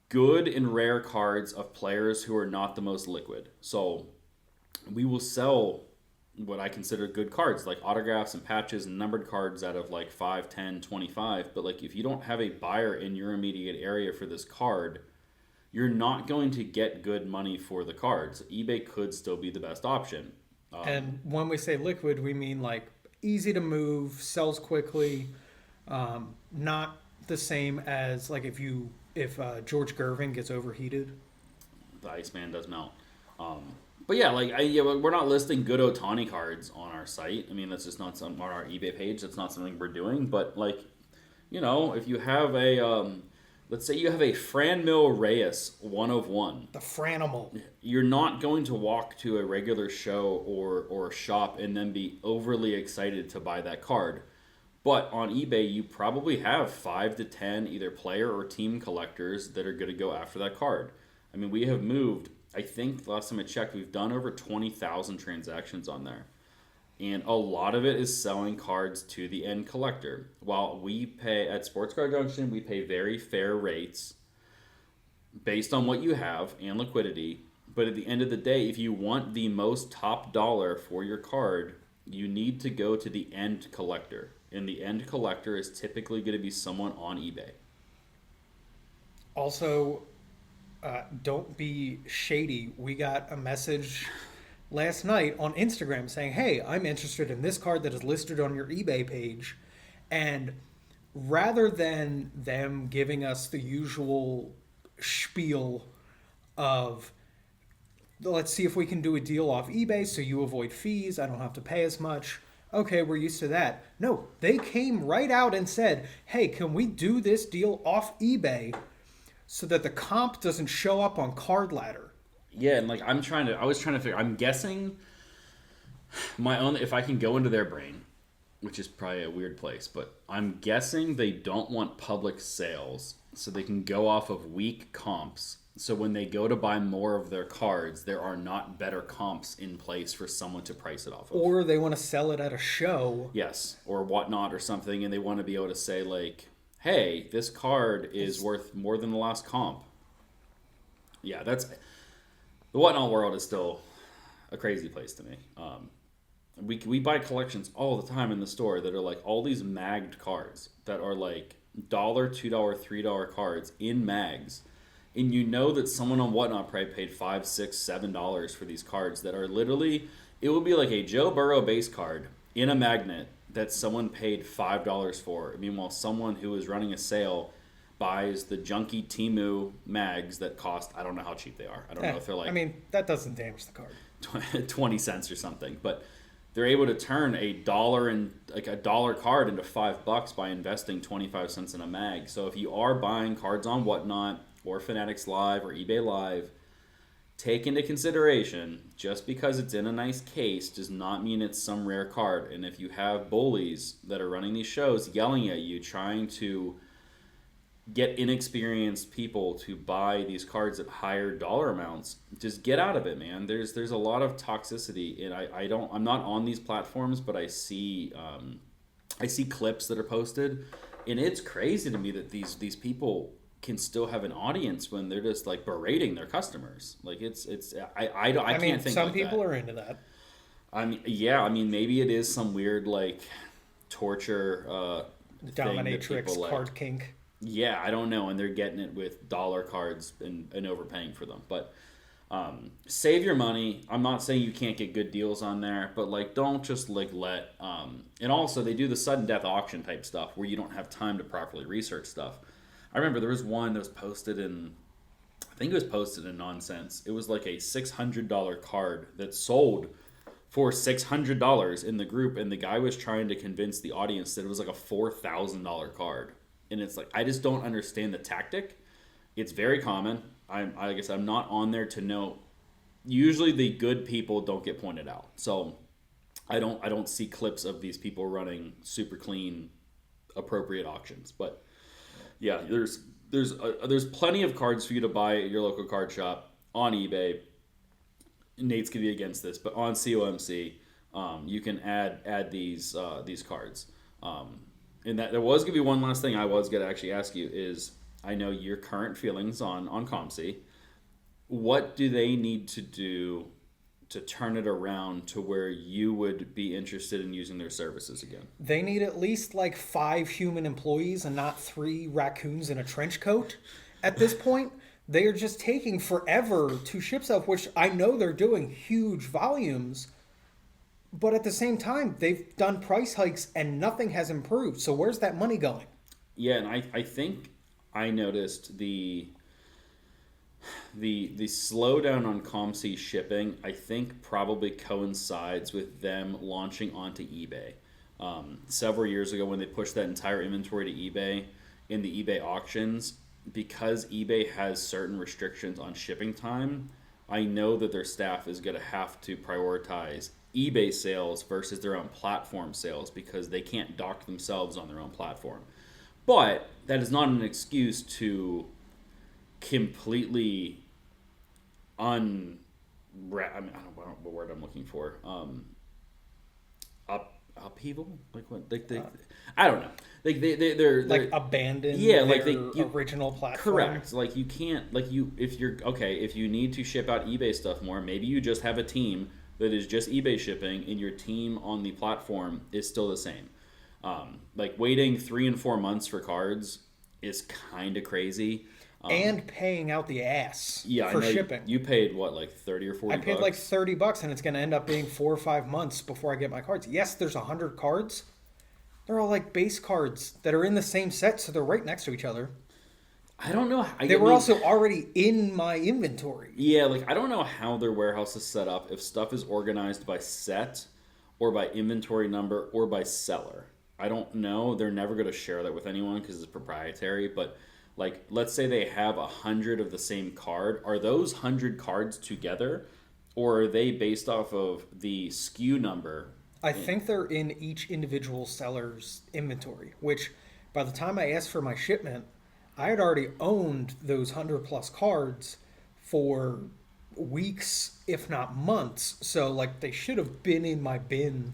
good and rare cards of players who are not the most liquid. So we will sell what I consider good cards, like autographs and patches and numbered cards out of like 5, 10, 25. But like if you don't have a buyer in your immediate area for this card, you're not going to get good money for the cards. eBay could still be the best option. And when we say liquid, we mean like easy to move, sells quickly, not the same as like if George Gervin gets overheated. The Iceman does melt. But yeah, we're not listing good Otani cards on our site. I mean, that's just not on our eBay page. That's not something we're doing. But if you have let's say you have a Franmil Reyes 1 of 1. The Franimal. You're not going to walk to a regular show or shop and then be overly excited to buy that card. But on eBay, you probably have 5 to 10 either player or team collectors that are going to go after that card. I mean, we have moved, I think last time I checked, we've done over 20,000 transactions on there. And a lot of it is selling cards to the end collector. While we pay at Sports Card Junction, we pay very fair rates based on what you have and liquidity. But at the end of the day, if you want the most top dollar for your card, you need to go to the end collector. And the end collector is typically going to be someone on eBay. Also, don't be shady. We got a message last night on Instagram saying, "Hey, I'm interested in this card that is listed on your eBay page." And rather than them giving us the usual spiel of, let's see if we can do a deal off eBay so you avoid fees, I don't have to pay as much. Okay, we're used to that. No, they came right out and said, "Hey, can we do this deal off eBay so that the comp doesn't show up on Card Ladder?" Yeah, and I was trying to figure, I'm guessing if I can go into their brain, which is probably a weird place, but I'm guessing they don't want public sales so they can go off of weak comps. So when they go to buy more of their cards, there are not better comps in place for someone to price it off of. Or they want to sell it at a show. Yes, or whatnot or something, and they want to be able to say hey, this card is worth more than the last comp. Yeah, the whatnot world is still a crazy place to me. We buy collections all the time in the store that are all these magged cards that are $1, $2, $3 cards in mags. And you know that someone on Whatnot probably paid $5, $6, $7 for these cards that are literally, it would be like a Joe Burrow base card in a magnet that someone paid $5 for. Meanwhile, someone who is running a sale buys the junky Temu mags that cost, I don't know how cheap they are. I don't know if they're that doesn't damage the card. 20 cents or something. But they're able to turn a dollar card into $5 by investing 25 cents in a mag. So if you are buying cards on Whatnot or Fanatics Live or eBay Live, take into consideration, just because it's in a nice case does not mean it's some rare card. And if you have bullies that are running these shows yelling at you, trying to get inexperienced people to buy these cards at higher dollar amounts, just get out of it, man. There's a lot of toxicity, and I'm not on these platforms, but I see clips that are posted, and it's crazy to me that these people can still have an audience when they're just like berating their customers. Like I can't think. Some like people that. are into that. I mean maybe it is some weird like torture dominatrix card kink. Yeah, I don't know, and they're getting it with dollar cards and overpaying for them. But save your money. I'm not saying you can't get good deals on there, but like don't just like let. And also, they do the sudden death auction type stuff where you don't have time to properly research stuff. I remember there was one that was posted in, I think it was posted in Nonsense. It was like a $600 card that sold for $600 in the group, and the guy was trying to convince the audience that it was like a $4,000 card. And it's like, I just don't understand the tactic. It's very common. I guess I'm not on there to know. Usually the good people don't get pointed out. So I don't see clips of these people running super clean, appropriate auctions. But yeah, there's plenty of cards for you to buy at your local card shop, on eBay. Nate's gonna be against this, but on COMC, you can add these cards. And that there was going to be one last thing I was going to actually ask you is, I know your current feelings on COMC. What do they need to do to turn it around to where you would be interested in using their services again? They need at least like 5 human employees and not 3 raccoons in a trench coat. At this point, they are just taking forever to ship stuff, which I know they're doing huge volumes. But at the same time, they've done price hikes and nothing has improved. So where's that money going? Yeah, and I think I noticed the slowdown on COMC shipping, I think probably coincides with them launching onto eBay. Several years ago when they pushed that entire inventory to eBay in the eBay auctions, because eBay has certain restrictions on shipping time, I know that their staff is going to have to prioritize eBay sales versus their own platform sales because they can't dock themselves on their own platform. But that is not an excuse to completely I don't know what word I'm looking for. Upheaval? Like what? I don't know. They're like abandon original platform. Correct. Like you can't if you need to ship out eBay stuff more, maybe you just have a team that is just eBay shipping, and your team on the platform is still the same. Like waiting 3 and 4 months for cards is kind of crazy. And paying out the ass for shipping. You paid what, like 30 or 40 I paid bucks? like $30, and it's going to end up being 4 or 5 months before I get my cards. Yes, there's 100 cards. They're all like base cards that are in the same set, so they're right next to each other. I don't know. They were also already in my inventory. Yeah, like I don't know how their warehouse is set up, if stuff is organized by set or by inventory number or by seller. I don't know. They're never going to share that with anyone because it's proprietary. But like, let's say they have 100 of the same card. Are those 100 cards together, or are they based off of the SKU number? I think they're in each individual seller's inventory, which by the time I asked for my shipment, I had already owned those 100 plus cards for weeks, if not months. So like they should have been in my bin.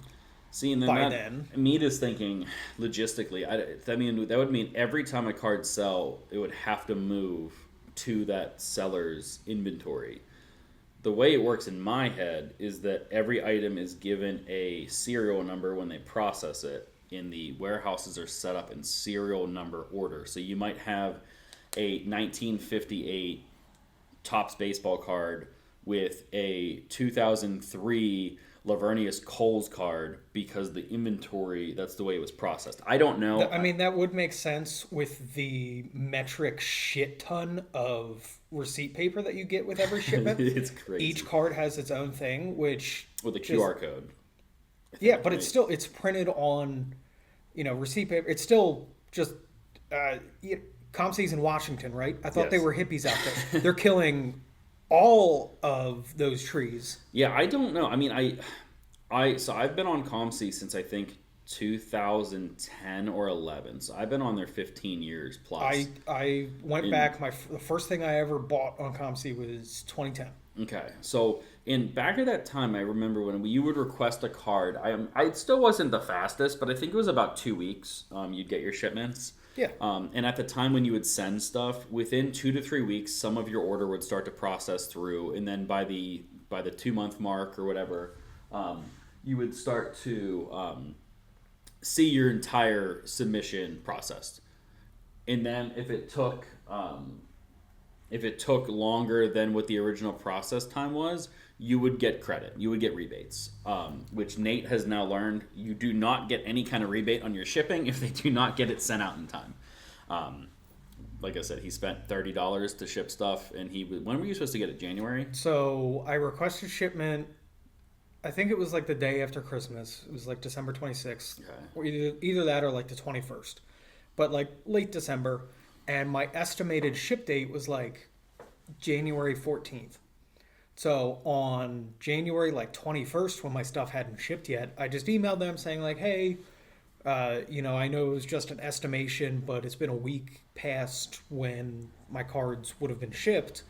See, and then me just thinking logistically, I mean, that would mean every time a card sell, it would have to move to that seller's inventory. The way it works in my head is that every item is given a serial number when they process it, and the warehouses are set up in serial number order. So you might have a 1958 Topps baseball card with a 2003 Lavernius Coles card because the inventory, that's the way it was processed. I don't know. I mean, that would make sense with the metric shit ton of receipt paper that you get with every shipment. It's crazy. Each card has its own thing, which... with a QR code. Yeah, but right. It's printed on, receipt paper. It's still just... COMC's in Washington, right? I thought they were hippies out there. They're killing all of those trees. Yeah, I don't know. I mean, so I've been on ComC since I think 2010 or 11. So I've been on there 15 years plus. I went back. The first thing I ever bought on ComC was 2010. Okay, so in back at that time, I remember when you would request a card. I still wasn't the fastest, but I think it was about 2 weeks. You'd get your shipments. Yeah. And at the time when you would send stuff, within 2 to 3 weeks, some of your order would start to process through, and then by the 2 month mark or whatever, you would start to see your entire submission processed. And then if it took longer than what the original process time was, you would get credit. You would get rebates, which Nate has now learned. You do not get any kind of rebate on your shipping if they do not get it sent out in time. Like I said, he spent $30 to ship stuff, and when were you supposed to get it? January? So I requested shipment. I think it was like the day after Christmas. It was like December 26th. Okay. Or either that or like the 21st. But like late December. And my estimated ship date was like January 14th. So on January like 21st, when my stuff hadn't shipped yet, I just emailed them saying like, hey, I know it was just an estimation, but it's been a week past when my cards would have been shipped.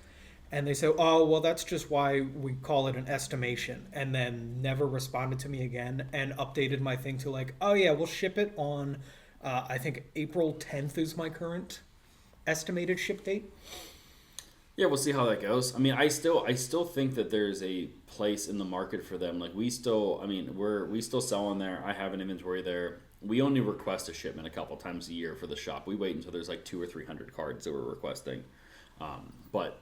And they said, oh, well, that's just why we call it an estimation. And then never responded to me again and updated my thing to like, oh, yeah, we'll ship it on, I think April 10th is my current estimated ship date. Yeah, we'll see how that goes. I mean, I still think that there's a place in the market for them. Like we still sell in there. I have an inventory there. We only request a shipment a couple times a year for the shop. We wait until there's like 200 or 300 cards that we're requesting. But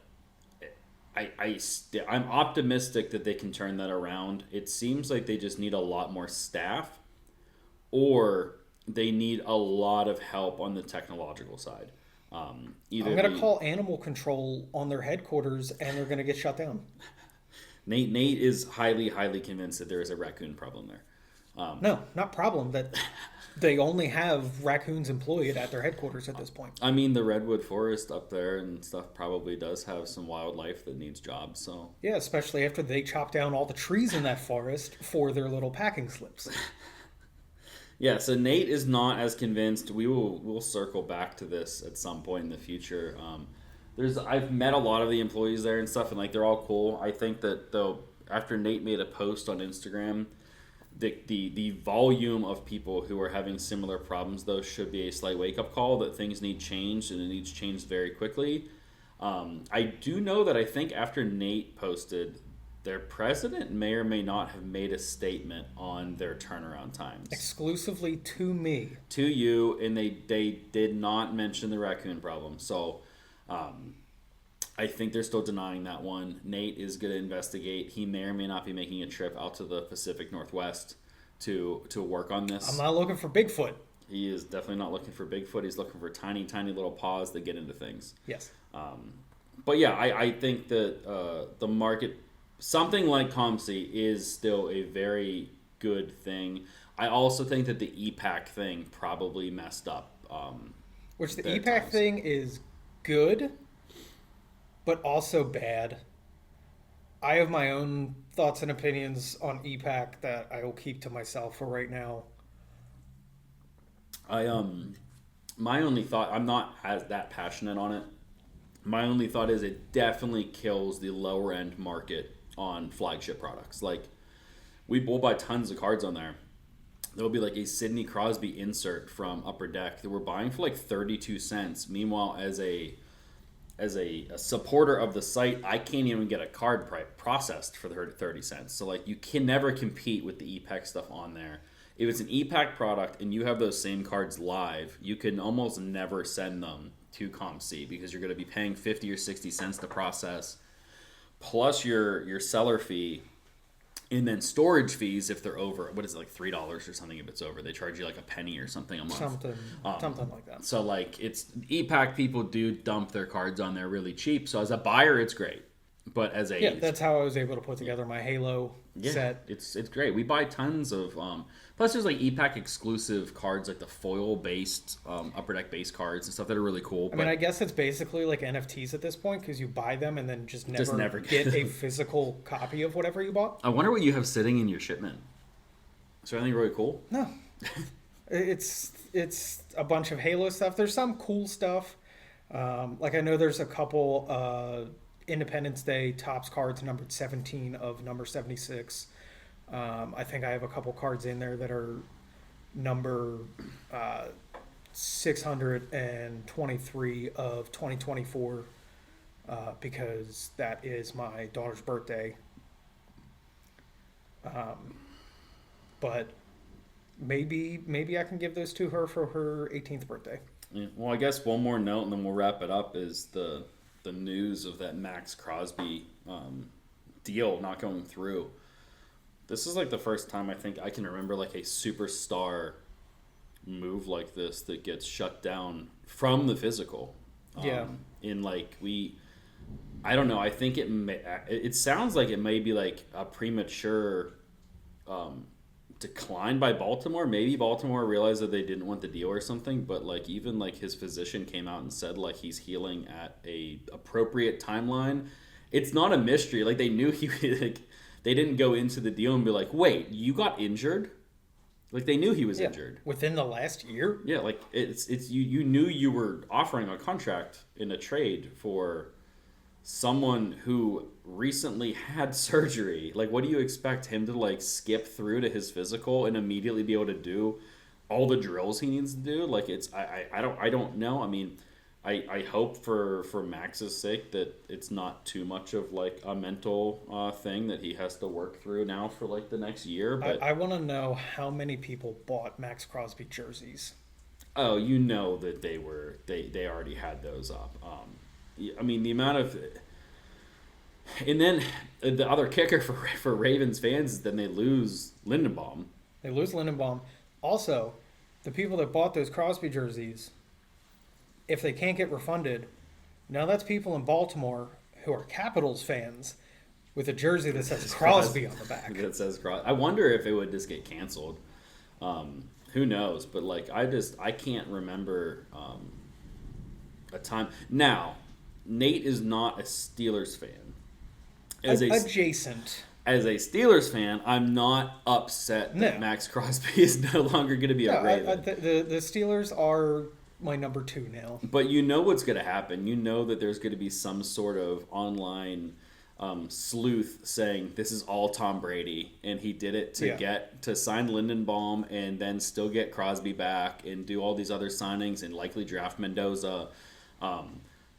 I'm optimistic that they can turn that around. It seems like they just need a lot more staff, or they need a lot of help on the technological side. I'm going to call animal control on their headquarters, and they're going to get shut down. Nate is highly, highly convinced that there is a raccoon problem there. No, not problem. That they only have raccoons employed at their headquarters at this point. I mean, the redwood forest up there and stuff probably does have some wildlife that needs jobs. So yeah, especially after they chop down all the trees in that forest for their little packing slips. Yeah, so Nate is not as convinced. We'll circle back to this at some point in the future. I've met a lot of the employees there and stuff, and like they're all cool. I think that though, after Nate made a post on Instagram, the volume of people who are having similar problems though should be a slight wake up call that things need changed, and it needs changed very quickly. I do know that I think after Nate posted, their president may or may not have made a statement on their turnaround times. Exclusively to me. To you, and they did not mention the raccoon problem. So I think they're still denying that one. Nate is going to investigate. He may or may not be making a trip out to the Pacific Northwest to work on this. I'm not looking for Bigfoot. He is definitely not looking for Bigfoot. He's looking for tiny, tiny little paws that get into things. Yes. But yeah, I think that the market... Something like ComC is still a very good thing. I also think that the EPAC thing probably messed up. Which the EPAC thing is good, but also bad. I have my own thoughts and opinions on EPAC that I will keep to myself for right now. My only thought, I'm not as that passionate on it. My only thought is it definitely kills the lower end market on flagship products. Like, we'll buy tons of cards on there. There'll be like a Sidney Crosby insert from Upper Deck that we're buying for like 32 cents. Meanwhile, as a supporter of the site, I can't even get a card processed for 30 cents. So like, you can never compete with the EPAC stuff on there. If it's an EPAC product and you have those same cards live, you can almost never send them to ComC because you're going to be paying 50 or 60 cents to process, plus your seller fee, and then storage fees if they're over. What is it, like $3 or something if it's over? They charge you like a penny or something a month. Something like that. So like, it's EPAC people do dump their cards on there really cheap. So as a buyer, it's great. But as a that's how I was able to put together my Halo set. It's great. We buy tons of plus there's like EPAC exclusive cards, like the foil based Upper Deck base cards and stuff that are really cool. I mean, I guess it's basically like NFTs at this point because you buy them and then just never get a physical copy of whatever you bought. I wonder what you have sitting in your shipment. Is there anything really cool? No. It's a bunch of Halo stuff. There's some cool stuff. Like I know there's a couple Independence Day Topps cards numbered 17 of number 76. I think I have a couple cards in there that are number 623 of 2024 because that is my daughter's birthday. But maybe I can give those to her for her 18th birthday. Yeah. Well, I guess one more note and then we'll wrap it up is the news of that Max Crosby deal not going through. This is like the first time I think I can remember like a superstar move like this that gets shut down from the physical. In like I don't know. I think it sounds like it may be like a premature decline by Baltimore. Maybe Baltimore realized that they didn't want the deal or something, but like even like his physician came out and said like he's healing at a appropriate timeline. It's not a mystery. Like they knew he like they didn't go into the deal and be like, wait, you got injured? Like they knew he was injured within the last year. Yeah, like it's you knew you were offering a contract in a trade for someone who recently had surgery. Like, what do you expect him to like skip through to his physical and immediately be able to do all the drills he needs to do? Like, it's I don't know. I mean, I hope for Max's sake that it's not too much of like a mental thing that he has to work through now for like the next year. But I want to know how many people bought Max Crosby jerseys. Oh, you know that they already had those up. I mean, the amount of... And then the other kicker for Ravens fans is then they lose Lindenbaum. They lose Lindenbaum. Also, the people that bought those Crosby jerseys, if they can't get refunded, now that's people in Baltimore who are Capitals fans with a jersey that says Crosby on the back. That says Crosby. I wonder if it would just get canceled. Who knows? But like, I can't remember a time. Now, Nate is not a Steelers fan. Adjacent. As a Steelers fan, I'm not upset that Max Crosby is no longer going to be a Raven. The Steelers are my number 2 now. But you know what's going to happen. You know that there's going to be some sort of online sleuth saying this is all Tom Brady, and he did it to sign Lindenbaum and then still get Crosby back and do all these other signings and likely draft Mendoza.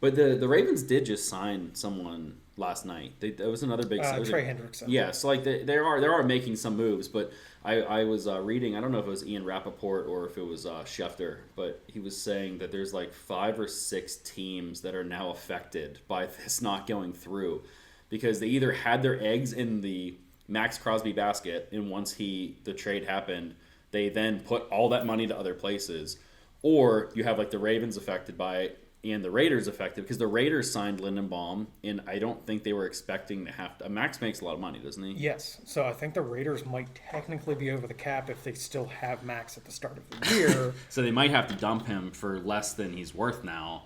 But the Ravens did just sign someone last night. That was another big Trey Hendrickson. Yeah, so like they are making some moves, but I was reading, I don't know if it was Ian Rappaport or if it was Schefter, but he was saying that there's like 5 or 6 teams that are now affected by this not going through because they either had their eggs in the Max Crosby basket, and once the trade happened, they then put all that money to other places, or you have like the Ravens affected by it and the Raiders affected because the Raiders signed Lindenbaum, and I don't think they were expecting to have to. Max makes a lot of money, doesn't he? Yes. So I think the Raiders might technically be over the cap if they still have Max at the start of the year. So they might have to dump him for less than he's worth now.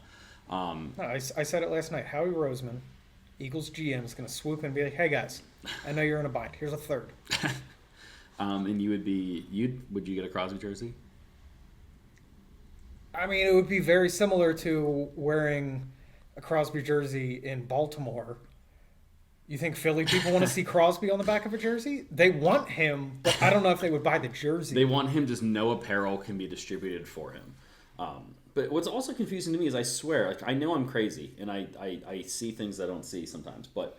No, I said it last night. Howie Roseman, Eagles GM, is going to swoop in and be like, "Hey guys, I know you're in a bind. Here's a third." And would you get a Crosby jersey? I mean, it would be very similar to wearing a Crosby jersey in Baltimore. You think Philly people want to see Crosby on the back of a jersey? They want him, but I don't know if they would buy the jersey. They want him, just no apparel can be distributed for him. But what's also confusing to me is I swear, like I know I'm crazy, and I see things I don't see sometimes, but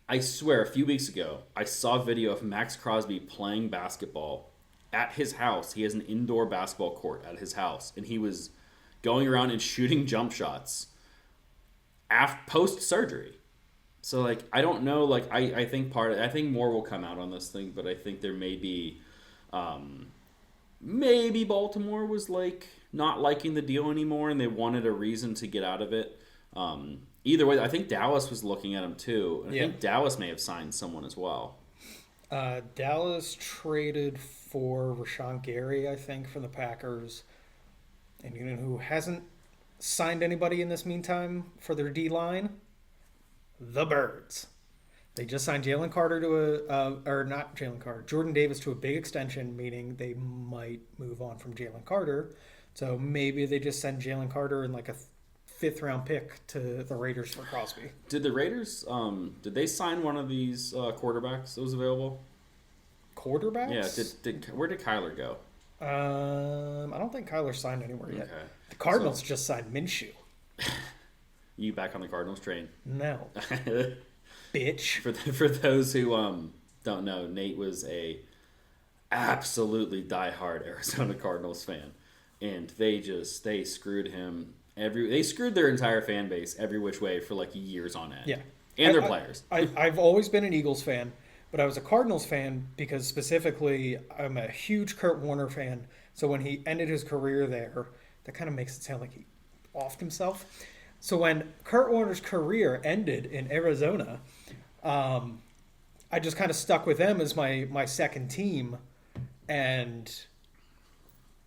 I swear a few weeks ago, I saw a video of Max Crosby playing basketball at his house. He has an indoor basketball court at his house, and he was going around and shooting jump shots post-surgery. So, like, I don't know. Like, I think I think more will come out on this thing, but I think there may be, maybe Baltimore was, like, not liking the deal anymore, and they wanted a reason to get out of it. either way, I think Dallas was looking at him too. And I Yeah. think Dallas may have signed someone as well. Dallas traded for Rashawn Gary, I think, from the Packers. And you know who hasn't signed anybody in this meantime for their D line? The Birds. They just signed Jalen Carter or not Jalen Carter, Jordan Davis to a big extension, meaning they might move on from Jalen Carter. So maybe they just send Jalen Carter and like a fifth-round pick to the Raiders for Crosby. Did the Raiders, did they sign one of these quarterbacks that was available? Quarterbacks? Yeah. Where did Kyler go? I don't think Kyler signed anywhere yet. Okay. The Cardinals just signed Minshew. You back on the Cardinals train? No. Bitch. For those who don't know, Nate was a absolutely diehard Arizona Cardinals fan, and they screwed him they screwed their entire fan base every which way for like years on end. Yeah. And their players. I've always been an Eagles fan, but I was a Cardinals fan because specifically I'm a huge Kurt Warner fan. So when he ended his career there, that kind of makes it sound like he offed himself. So when Kurt Warner's career ended in Arizona, I just kind of stuck with them as my second team, and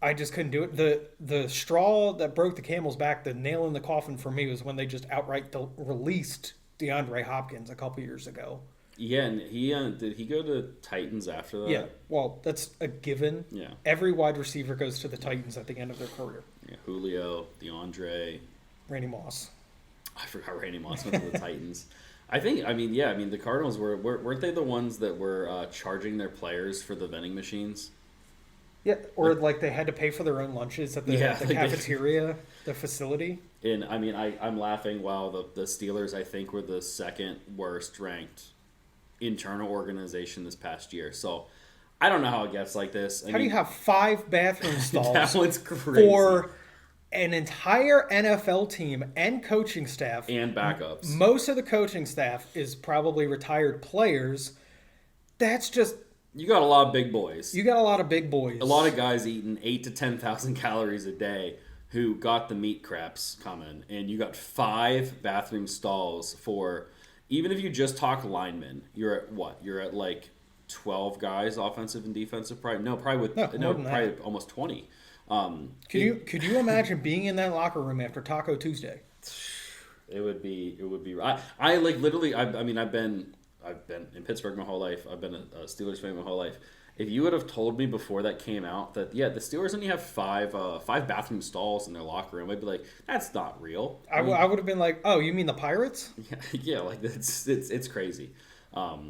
I just couldn't do it. The straw that broke the camel's back, the nail in the coffin for me, was when they just outright released DeAndre Hopkins a couple years ago. Yeah, and did he go to Titans after that? Yeah, well, that's a given. Yeah. Every wide receiver goes to the Titans at the end of their career. Yeah, Julio, DeAndre. Randy Moss. I forgot Randy Moss went to the Titans. The Cardinals weren't they the ones that were charging their players for the vending machines? Yeah, or like they had to pay for their own lunches at the cafeteria, the facility. And I'm laughing while the Steelers, I think, were the second worst ranked internal organization this past year. So I don't know how it gets like this. How do you have 5 bathroom stalls that one's crazy. For an entire NFL team and coaching staff and backups? Most of the coaching staff is probably retired players. That's just... You got a lot of big boys. You got a lot of big boys. A lot of guys eating 8,000 to 10,000 calories a day who got the meat craps coming. And you got 5 bathroom stalls for... Even if you just talk linemen, you're at what? You're at like 12 guys, offensive and defensive. Probably almost 20. Could you imagine being in that locker room after Taco Tuesday? It would be. I like literally. I've been in Pittsburgh my whole life. I've been a Steelers fan my whole life. If you would have told me before that came out that the Steelers only have 5 bathroom stalls in their locker room, I'd be like, that's not real. I would have been like, oh, you mean the Pirates? Yeah, like it's crazy. But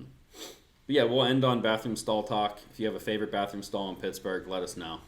yeah, we'll end on bathroom stall talk. If you have a favorite bathroom stall in Pittsburgh, let us know.